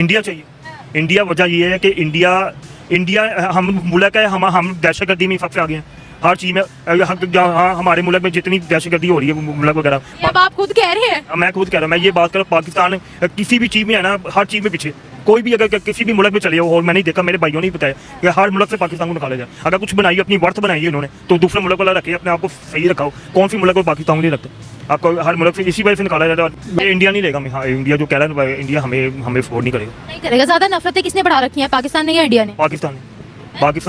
India चाहिए। India वजह ये है कि इंडिया हम मुल्क है, हम दहशतगर्दी में सबसे आगे हैं हर चीज़ में। हाँ, हमारे मुल्क में जितनी दहशतगर्दी हो रही है मुल्क वगैरह, अब आप खुद कह रहे हैं। मैं खुद कह रहा हूँ। मैं ये बात कर रहा हूँ, पाकिस्तान किसी भी चीज़ में है ना, हर चीज़ में पीछे। कोई भी अगर किसी भी मुल्क में चले जाओ, और मैंने देखा, मेरे भाइयों ने ही बताया कि हर मुल्क से पाकिस्तान को निकाला जाए। अगर कुछ बनाई अपनी वर्थ बनाई है इन्होंने, तो दूसरे मुल्क वाला रखे, अपने आप को सही रखाओ। कौन सी मुल्क को पाकिस्तान को नहीं रखते? आपको हर मुल्क से इसी वजह से निकाला जाता है। ये इंडिया नहीं लेगा। हाँ, इंडिया जो कह रहा है, इंडिया हमें सपोर्ट नहीं करेगा। नहीं करेगा। ज्यादा नफरतें किसने बढ़ा रखी हैं, पाकिस्तान ने या इंडिया ने? पाकिस्तान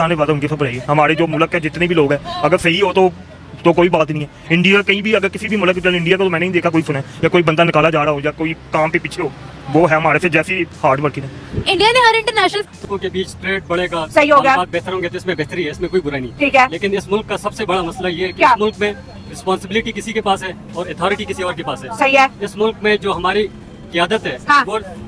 ने बात उनकी सब रही है। हमारे जो मुल्क के जितने भी लोग हैं, अगर सही हो तो कोई बात नहीं है। इंडिया कहीं भी अगर किसी भी मुल्क में, इंडिया को तो मैंने नहीं देखा कोई सुना है, या कोई बंदा निकाला जा रहा हो, या कोई काम पे पीछे हो। वो है हमारे से जैसी हार्ड वर्किंग है। इंडिया ने हर इंटरनेशनल के बीच ट्रेड बढ़ेगा, सही होगा, बेहतर होंगे, तो इसमें बेहतरी है, इसमें कोई बुराई नहीं। ठीक है। लेकिन इस मुल्क का सबसे बड़ा मसला ये है कि क्या? इस मुल्क में रिस्पॉन्सिबिलिटी किसी के पास है और अथॉरिटी किसी और के पास है। सही है। इस मुल्क में जो हमारी क़यादत है, हाँ।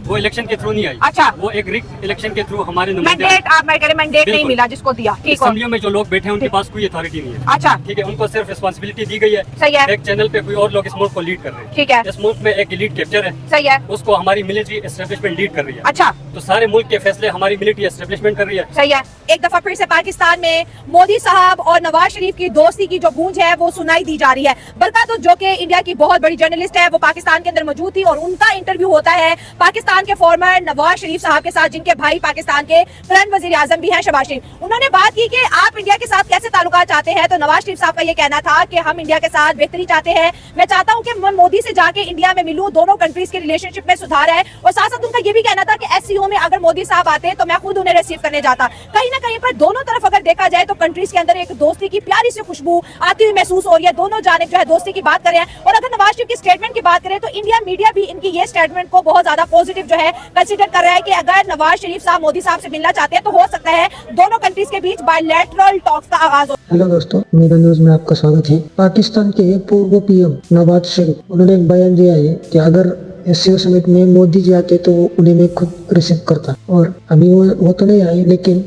वो इलेक्शन के थ्रू नहीं आई। अच्छा। वो एक रिग इलेक्शन के थ्रू हमारे नुमाइंदे मैंडेट, आप मैं कह रहे मैंडेट नहीं मिला जिसको दिया। ठीक है। असेंबलियों में जो लोग बैठे हैं उनके पास कोई अथॉरिटी नहीं है। अच्छा। ठीक है, उनको सिर्फ रिस्पॉन्सिबिलिटी दी गई है। सही है। एक चैनल पे कोई और लोग इस मुल्क को लीड कर रहे हैं। ठीक है। इस मुल्क में एक एलीट कैप्चर है। सही है। उसको हमारी मिलिट्री एस्टेब्लिशमेंट लीड कर रही है। अच्छा। तो सारे मुल्क के फैसले हमारी मिलिट्री एस्टेब्लिशमेंट कर रही है। सही है। एक दफा फिर से पाकिस्तान में मोदी साहब और नवाज शरीफ की दोस्ती की जो गूंज है वो सुनाई दी जा रही है। बरकातुल जो कि इंडिया की बहुत बड़ी जर्नलिस्ट है, वो पाकिस्तान के अंदर मौजूद थी और उनका इंटरव्यू होता है पाकिस्तान के फॉर्मर नवाज शरीफ साहब के साथ, जिनके भाई पाकिस्तान के करंट वजीर आजम भी हैं, शहबाज शरीफ। उन्होंने बात की कि आप इंडिया के साथ कैसे ताल्लुकात चाहते हैं, तो नवाज शरीफ साहब का ये कहना था कि हम इंडिया के साथ बेहतरी चाहते हैं। मैं चाहता हूं कि मैं मोदी से जाके इंडिया में मिलूं, दोनों कंट्रीज के रिलेशनशिप में सुधार है। और साथ साथ उनका ये भी कहना था कि SCO में अगर मोदी साहब आते तो मैं खुद उन्हें रिसीव करने जाता। कहीं ना कहीं पर दोनों तरफ अगर देखा जाए तो कंट्रीज के अंदर एक दोस्ती की प्यारी सी खुशबू आती हुई महसूस हो रही है। दोनों जानिब जो है दोस्ती की बात कर रहे हैं। और अगर नवाज शरीफ की स्टेटमेंट की बात करें तो इंडिया मीडिया भी इनकी ये स्टेटमेंट को बहुत ज्यादा पॉजिटिव जो है कंसीडर कर रहा है कि अगर नवाज शरीफ साहब मोदी साहब से मिलना चाहते हैं तो हो सकता है दोनों कंट्रीज के बीच बायलैटरल टॉक्स का आगाज हो। हेलो दोस्तों, मेरा न्यूज में आपका स्वागत है। पाकिस्तान के पूर्व PM नवाज शरीफ उन्होंने एक बयान दिया है कि अगर SCO समिट में मोदी जी आते तो उन्हें मैं खुद रिसीव करता। और अभी वो तो नहीं आए, लेकिन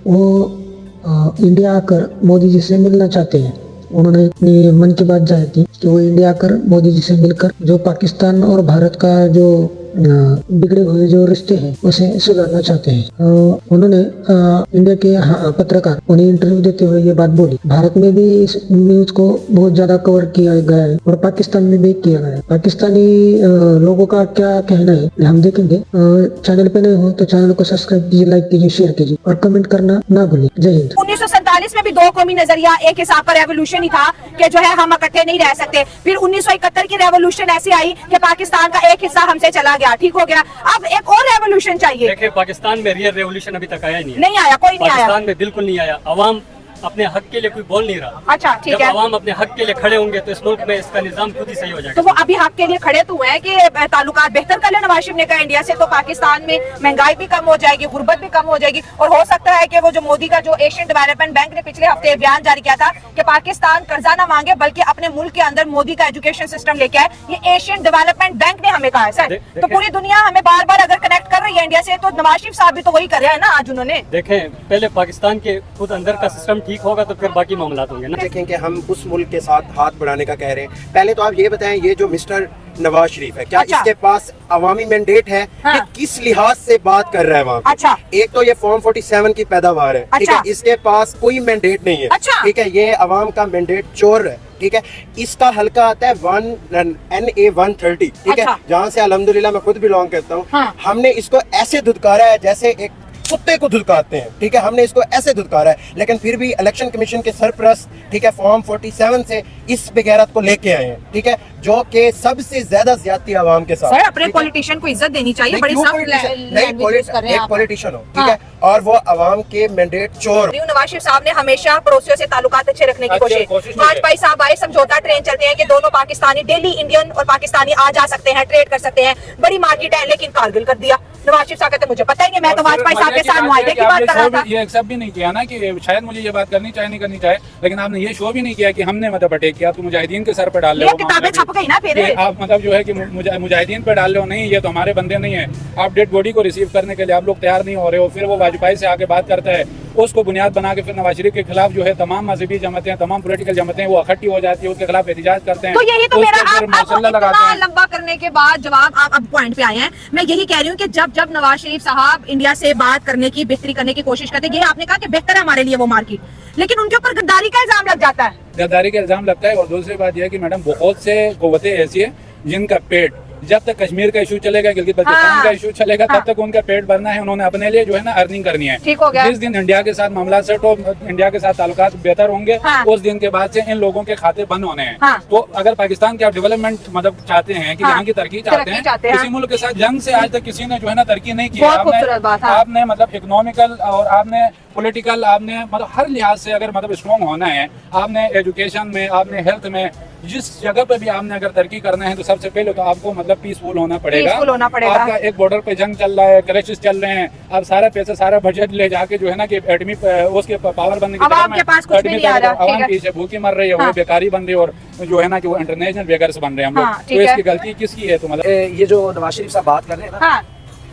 वो इंडिया आकर मोदी जी से मिलना चाहते हैं। उन्होंने अपनी मन की बात जाहिर की कि वो इंडिया आकर मोदी जी से मिलकर जो पाकिस्तान और भारत का जो बिगड़े हुए जो रिश्ते हैं उसे सुधारना चाहते हैं। उन्होंने इंडिया के पत्रकार उन्हें इंटरव्यू देते हुए ये बात बोली। भारत में भी इस न्यूज को बहुत ज्यादा कवर किया गया है और पाकिस्तान में भी किया गया है। पाकिस्तानी लोगों का क्या कहना है हम देखेंगे। चैनल पे नए हो तो चैनल को सब्सक्राइब कीजिए, लाइक कीजिए, शेयर कीजिए और कमेंट करना ना भूलिए। जय हिंद। 1947 में भी दो कौमी नजरिया एक हिसाब का रेवोल्यूशन ही था कि जो है हम इकट्ठे नहीं रह सकते। फिर 1971 की रेवोल्यूशन ऐसी आई कि पाकिस्तान का एक हिस्सा हमसे चला गया, ठीक हो गया। अब एक और रेवोल्यूशन चाहिए। देखिए, पाकिस्तान में रियल रेवोल्यूशन अभी तक आया नहीं आया, कोई नहीं आया। पाकिस्तान में बिल्कुल नहीं आया। अवाम अपने हक के लिए कोई बोल नहीं रहा। अच्छा, ठीक है। जब अवाम अपने हक के लिए खड़े होंगे तो इस मुल्क में इसका निजाम खुद ही सही हो जाएगा। तो वो अभी हक के लिए खड़े तो हुए हैं कि ताल्लुकात बेहतर कर ले नवाज शरीफ ने कहा इंडिया से, तो पाकिस्तान में महंगाई भी कम हो जाएगी, गुर्बत भी कम हो जाएगी। और हो सकता है कि वो जो मोदी का जो एशियन डेवलपमेंट बैंक ने पिछले हफ्ते बयान जारी किया था कि पाकिस्तान कर्जा ना मांगे बल्कि अपने मुल्क के अंदर मोदी का एजुकेशन सिस्टम लेके आए, ये एशियन डेवलपमेंट बैंक ने हमें कहा है सर। तो पूरी दुनिया हमें बार बार अगर कनेक्ट कर रही है इंडिया से, तो नवाज शरीफ साहब भी तो वही कर रहे हैं ना आज उन्होंने। देखें, पहले पाकिस्तान के खुद अंदर का सिस्टम ठीक होगा तो फिर बाकी मामलात होंगे ना। देखें कि हम उस मुल्क के साथ हाथ बढ़ाने का कह रहे हैं। पहले तो आप ये बताएं, ये जो मिस्टर नवाज शरीफ है, क्या अच्छा। इसके पास अवामी मैंडेट है? हाँ। कि किस लिहाज से बात कर रहा है वहाँ पे? अच्छा। एक तो ये फॉर्म 47 की पैदावार है, ठीक अच्छा। है, इसके पास कोई मैंडेट नहीं है। अच्छा। ठीक है, ये अवाम का मैंडेट चोर है। ठीक है, इसका हल्का आता है NA 130, ठीक है, अच्छा। जहाँ से अल्हम्दुलिल्लाह मैं खुद बिलोंग करता हूँ। हाँ। हमने इसको ऐसे धुतकारा है जैसे एक कुत्ते को धुतकारते हैं। ठीक है, हमने इसको ऐसे धुतकारा है, लेकिन फिर भी इलेक्शन कमीशन के सरप्रस्त, ठीक है, फॉर्म 47 से इस बेगैरत को लेके आए हैं। ठीक है, जो कि सबसे ज्यादा ज्यादती आवाम के साथ। सर, अपने पॉलिटिशियन को इज्जत देनी चाहिए। बड़ी सख्त लैंग्वेज कर रहे हैं आप। पॉलिटिशियन हो, ठीक है, और वो अवाम के मैंडेट चोर। नवाज शरीफ साहब ने हमेशा पड़ोसियों से ताल्लुकात अच्छे रखने की कोशिश। वाजपेयी साहब आए, समझौता ट्रेन चलते हैं कि दोनों पाकिस्तानी डेली इंडियन और पाकिस्तानी आ जा सकते हैं, ट्रेड कर सकते हैं, बड़ी मार्केट है, लेकिन कारगिल कर दिया। नवाज शरीफ साहब कहते मुझे पता ही नहीं, मैं तो वाजपेयी साहब के साथ मुआहदे की बात कर रहा था। ये एक्सेप्ट भी नहीं किया ना कि शायद मुझे ये बात करनी चाहे नहीं करनी चाहे, लेकिन आपने ये शो भी नहीं किया कि हमने मतलब अटैक किया तो मुजाहिदीन के सर पर डाल रहे हो। किताबें छप गई ना फिर आप मतलब जो है कि मुजाहिदीन पर डाल रहे हो। नहीं, ये तो हमारे बंदे नहीं है। आप डेड बॉडी को रिसीव करने के लिए आप लोग तैयार नहीं हो रहे हो। फिर वो वाजपेयी से आके बात करता है उसको बुनियाद बना के फिर नवाज शरीफ के खिलाफ जो है तमाम मजहबी जमातें, तमाम पॉलिटिकल जमातें वो इकट्ठी हो जाती है, उसके खिलाफ एहतजाज करते हैं। तो यही तो उसको मेरा फिर मसल्ला लगाते इतना हैं। लंबा करने के बाद जवाब आप अब पॉइंट पे आए हैं। मैं यही कह रही हूँ कि जब नवाज शरीफ साहब इंडिया से बात करने की, बेहतरी करने की कोशिश करते हैं, ये आपने कहा कि बेहतर है हमारे लिए वो मार्केट, लेकिन उनके ऊपर गद्दारी का इल्जाम लग जाता है। गद्दारी का इल्जाम लगता है। और दूसरी बात यह है कि मैडम बहुत से कुव्वतें ऐसी है जिनका पेट, जब तक कश्मीर का इशू चलेगा, गिलगित बल्तिस्तान का इशू चलेगा, तब तक उनका पेट भरना है। उन्होंने अपने लिए जो है ना अर्निंग करनी है। ठीक हो गया। जिस दिन इंडिया के साथ मामला सेट हो, इंडिया के साथ ताल्लुकात बेहतर होंगे, उस दिन के बाद से इन लोगों के खाते बंद होने हैं। तो अगर पाकिस्तान के आप डेवलपमेंट मतलब चाहते हैं कि यहाँ की तरक्की चाहते हैं, किसी मुल्क के साथ जंग से आज तक किसी ने जो है ना तरक्की नहीं की। आपने मतलब इकोनॉमिकल और आपने पॉलिटिकल, आपने मतलब हर लिहाज से अगर मतलब स्ट्रॉन्ग होना है, आपने एजुकेशन में, आपने हेल्थ में, जिस जगह पे भी आपने अगर तरक्की करना है, तो सबसे पहले तो आपको मतलब पीसफुल होना पड़ेगा। आपका एक बॉर्डर पे जंग चल रहा है, क्लैशेस चल रहे हैं, आप सारा पैसा, सारा बजट ले जाके जो है ना कि एटमी उसके पावर बनने के आपके पास कुछ भी नहीं आ रहा, आवाम पीछे भूखी मर रही है, वो बेकारी बन रही है, और जो है ना कि वो इंटरनेशनल बेगर्स बन रहे हैं हम लोग। तो इसकी गलती किसकी है? तो मतलब ये जो नवाज शरीफ साहब बात कर रहे हैं ना,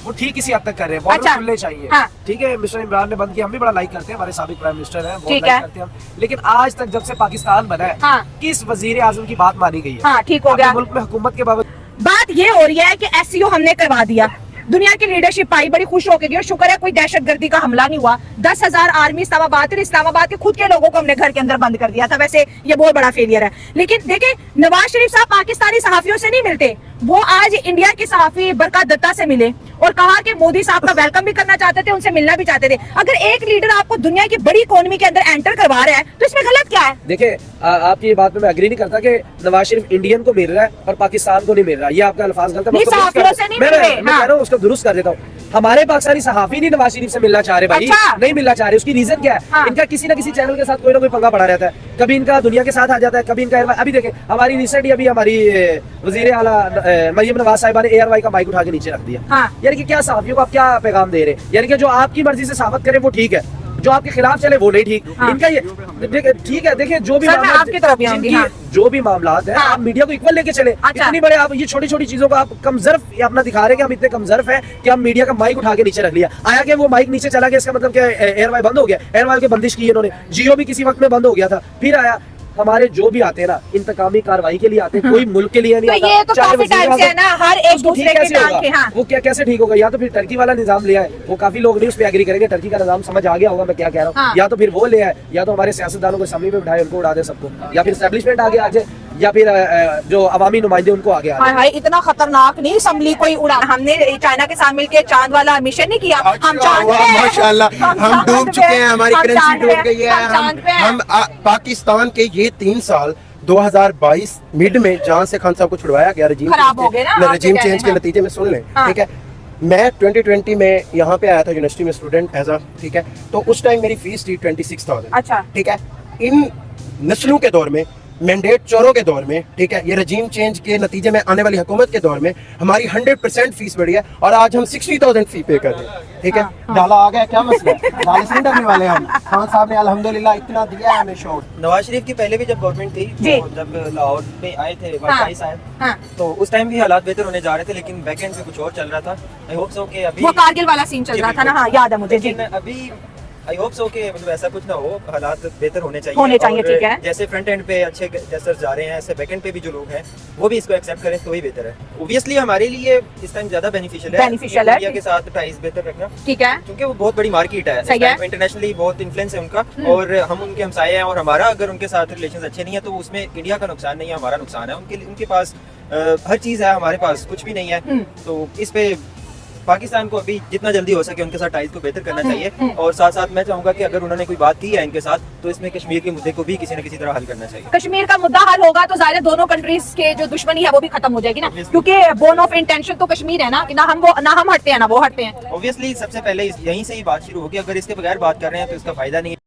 वो ठीक इसी हद तक कर रहे हैं। बॉर्डर खुलने चाहिए, ठीक है। मिस्टर इमरान ने बंद किया, हम भी बड़ा लाइक करते हैं, हमारे साबिक प्राइम मिनिस्टर हैं, बहुत लाइक करते हैं हम। लेकिन आज तक जब से पाकिस्तान बना है, किस वजीर आजम की बात मानी गई है? ठीक हो गया। मुल्क में हुकूमत के बाबत बात ये हो रही है कि SCO हमने करवा दिया, दुनिया की लीडरशिप आई, बड़ी खुश होकर गई, और शुक्र है कोई दहशतगर्दी का हमला नहीं हुआ। 10,000 आर्मी इस्लामाबाद के खुद के लोगों को हमने घर के अंदर बंद कर दिया था। वैसे ये बहुत बड़ा फेलियर है। लेकिन देखें, नवाज शरीफ साहब पाकिस्तानी सहाफियों से नहीं मिलते, वो आज इंडिया के सहाफी बरकत दत्ता से मिले और कहा कि मोदी साहब का वेलकम भी करना चाहते थे, उनसे मिलना भी चाहते थे। अगर एक लीडर आपको दुनिया की बड़ी इकोनॉमी के अंदर एंटर करवा रहा है, तो इसमें गलत क्या है? देखिए, आपकी ये बात में मैं एग्री नहीं करता कि नवाज शरीफ इंडियन को मिल रहा है और पाकिस्तान को नहीं मिल रहा। ये आपका अल्फाज गलत है। नहीं, सहाफियों से नहीं मिल रहे। मैं कह रहा हूँ, उसको दुरुस्त कर देता हूँ। हमारे पाकिस्तानी सहाफी नहीं नवाज शरीफ से मिलना चाह रहे भाई, नहीं मिलना चाह रहे। उसकी रीजन क्या है? इनका किसी ना किसी चैनल के साथ कोई ना कोई पंगा पड़ा रहता है। कभी इनका दुनिया के साथ आ जाता है, कभी इनका अभी देखें, हमारी रिसेंटली अभी हमारी वजीर आला मरियम नवाज साहिबा ने ARY का माइक उठा के नीचे रख दिया। यानी कि क्या सहाफियों को आप क्या पैगाम दे रहे हैं? यानी कि जो आपकी मर्जी से साबित करे वो ठीक है, जो आपके खिलाफ चले वो नहीं ठीक। इनका ये ठीक है। देखिए, जो भी जो भी मामला है, आप मीडिया को इक्वल लेके चले। इतनी बड़े आप ये छोटी छोटी चीजों को आप कमजर्फ अपना दिखा रहे हैं कि हम इतने कमजर्फ हैं कि हम मीडिया का माइक उठा के नीचे रख लिया। आया कि वो माइक नीचे चला गया, इसका मतलब क्या? ARY बंद हो गया। ARY की बंदिश की इन्होंने। जियो भी किसी वक्त में बंद हो गया था, फिर आया। हमारे जो भी आते हैं ना, इंतकामी कार्रवाई के लिए आते हैं, कोई मुल्क के लिए नहीं आता। ये तो काफी टाइम से है ना, हर एक दूसरे के टांग के। वो क्या कैसे ठीक होगा? या तो फिर टर्की वाला निजाम ले आए, वो काफी लोग नहीं उस पर एग्री करेंगे। टर्की का निजाम समझ आ गया होगा मैं क्या कह रहा हूँ। या तो फिर वो ले आए, या तो हमारे सियासतदानों को असेंबली में बिठाए, उनको उड़ा दे सबको, या फिर एस्टेब्लिशमेंट आगे आ जाए, या फिर जो अवामी नुमाइंदे उनको आगे आ जाए। इतना खतरनाक नहीं असेंबली कोई उड़ा। हमने चाइना के साथ मिलकर चांद वाला मिशन नहीं किया। हम चांद पे हैं, माशाल्लाह हम डूब चुके हैं, हमारी करेंसी डूब गई है। हम पाकिस्तान के ये 3 साल 2022 मिड में जहां से खान साहब को छुड़वाया गया, रजीम चेंज के नतीजे में सुन लें, ठीक है। मैं 2020 में यहाँ पे आया था यूनिवर्सिटी में स्टूडेंट एज अ, ठीक है। तो उस टाइम मेरी फीस थी 26,000। अच्छा, ठीक है। इन नस्लों के दौर में, मैंडेट चोरों के दौर में, ठीक है, ये रजीम चेंज के नतीजे में आने वाली हुकूमत के दौर में हमारी 100% फीस बढ़ी है, और आज हम 60,000 फी पे कर रहे हैं, ठीक है। डाला आ गया, क्या मसला है? डाले से नहीं डरने वाले हम। खान साहब ने अल्हम्दुलिल्लाह इतना दिया है हमें शोर। नवाज शरीफ की पहले भी जब गवर्नमेंट थी, तो जब लाहौर में आए थे वाजपेयी साहब, तो उस टाइम भी हालात बेहतर होने जा रहे थे, लेकिन बैक एंड पे कुछ और चल रहा था। आई होप सो कि अभी वो कारगिल वाला सीन चल रहा था ना, हाँ याद है मुझे जी। अभी आई होप सो कि मतलब ऐसा कुछ ना हो, हालात बेहतर होने चाहिए, ठीक है। जैसे फ्रंट एंड पे अच्छे जेस्चर्स जा रहे हैं, ऐसे बैक एंड पे भी जो लोग हैं वो भी इसको एक्सेप्ट करें तो ही बेहतर है। ऑब्वियसली हमारे लिए इस टाइम ज्यादा बेनिफिशियल है इंडिया के साथ टाइज बेहतर रखना, ठीक है, क्योंकि वो बहुत बड़ी मार्केट है, इंटरनेशनली बहुत इन्फ्लुएंस है उनका, और हम उनके हमसाये हैं, और हमारा अगर उनके साथ रिलेशन अच्छे नहीं है तो उसमें इंडिया का नुकसान नहीं है, हमारा नुकसान है। उनके पास हर चीज है, हमारे पास कुछ भी नहीं है। तो इस पे पाकिस्तान को अभी जितना जल्दी हो सके उनके साथ टाइज को बेहतर करना चाहिए, और साथ साथ मैं चाहूंगा कि अगर उन्होंने कोई बात की है इनके साथ, तो इसमें कश्मीर के मुद्दे को भी किसी न किसी तरह हल करना चाहिए। कश्मीर का मुद्दा हल होगा तो ज़ाहिर है दोनों कंट्रीज के जो दुश्मनी है वो भी खत्म हो जाएगी ना, क्योंकि बोन ऑफ इंटेंशन तो कश्मीर है ना, कि ना हम हटते हैं ना वो हटते हैं। ऑब्वियसली सबसे पहले यहीं से ही बात शुरू होगी। अगर इसके बगैर बात कर रहे हैं तो इसका फायदा नहीं है।